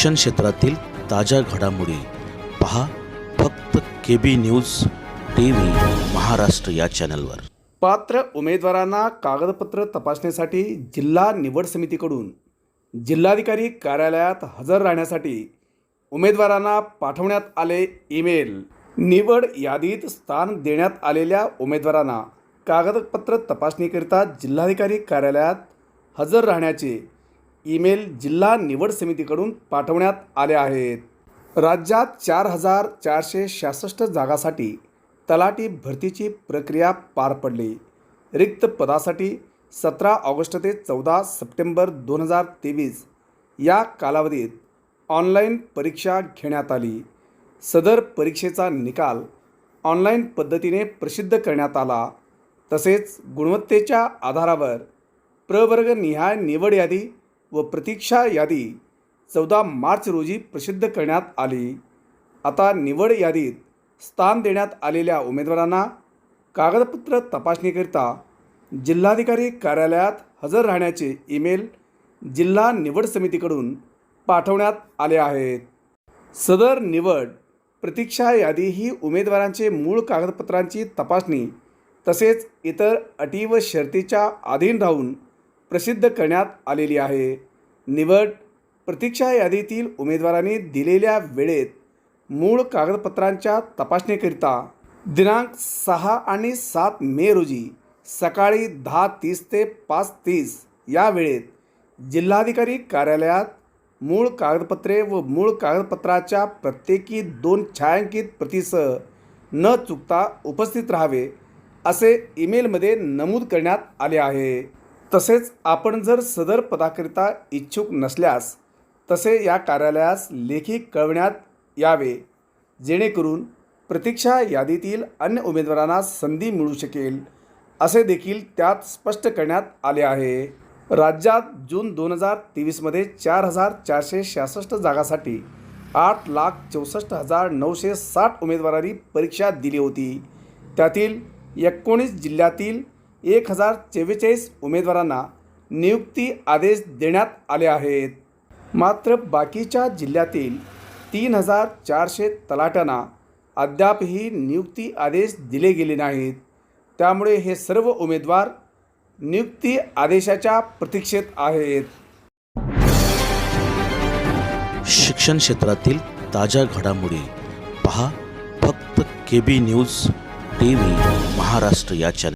शिक्षण क्षेत्रातील ताज्या घडामोडी पहा फक्त KB न्यूज TV महाराष्ट्र या चॅनलवर। पात्र उमेदवारांना कागदपत्र तपासणीसाठी जिल्हा निवड समितीकडून जिल्हाधिकारी कार्यालयात हजर राहण्यासाठी उमेदवारांना पाठवण्यात आले ईमेल। निवड यादीत स्थान देण्यात आलेल्या उमेदवारांना कागदपत्र तपासणीकरिता जिल्हाधिकारी कार्यालयात हजर राहण्याचे ईमेल जिल्हा निवड समितीकडून पाठवण्यात आले आहेत। राज्यात 4,466 जागासाठी तलाठी भरतीची प्रक्रिया पार पडली। रिक्त पदासाठी 17 ऑगस्ट ते 14 सप्टेंबर 2023 या कालावधीत ऑनलाईन परीक्षा घेण्यात आली। सदर परीक्षेचा निकाल ऑनलाईन पद्धतीने प्रसिद्ध करण्यात आला। तसेच गुणवत्तेच्या आधारावर प्रवर्गनिहाय निवड यादी व प्रतीक्षा यादी 14 मार्च रोजी प्रसिद्ध करण्यात आली। आता निवड यादीत स्थान देण्यात आलेल्या उमेदवारांना कागदपत्र तपासणीकरिता जिल्हाधिकारी कार्यालयात हजर राहण्याचे ईमेल जिल्हा निवड समितीकडून पाठवण्यात आले आहेत। सदर निवड प्रतीक्षा यादी ही उमेदवारांचे मूळ कागदपत्रांची तपासणी तसेच इतर अटी व शर्तीच्या अधीन राहून प्रसिद्ध करण्यात आलेली आहे। निवड प्रतीक्षा यादीतील उमेदवारांनी दिलेल्या वेळेत मूळ कागदपत्रांच्या तपासणीकरिता दिनांक 6 आणि 7 मे रोजी सकाळी 10:30 ते 5:30 या वेळेत जिल्हाधिकारी कार्यालयात मूळ कागदपत्रे व मूळ कागदपत्राच्या प्रत्येकी 2 छायांकित प्रतीसह न चुकता उपस्थित राहावे असे ईमेलमध्ये नमूद करण्यात आले आहे। तसेच आपण जर सदर पदाकरिता इच्छुक नसल्यास तसे या कार्यालयास लेखी कळवण्यात यावे, जेणेकरून प्रतीक्षा यादीतील अन्य उमेदवारांना संधी मिळू शकेल असे देखील त्यात स्पष्ट करण्यात आले आहे। राज्यात जून 2023मध्ये 4,466 जागासाठी 8,64,960 उमेदवारांनी परीक्षा दिली होती। त्यातील 19 जिल्ह्यातील 1,044 उमेदवारांना नियुक्ती आदेश देण्यात आले आहेत। मात्र बाकीच्या जिल्ह्यातील 3,400 तलाट्यांना अद्यापही नियुक्ती आदेश दिले गेले नाहीत। त्यामुळे हे सर्व उमेदवार नियुक्ती आदेशाच्या प्रतीक्षेत आहेत। शिक्षण क्षेत्रातील ताज्या घडामोडी पहा फक्त KB न्यूज TV महाराष्ट्र या चॅनल।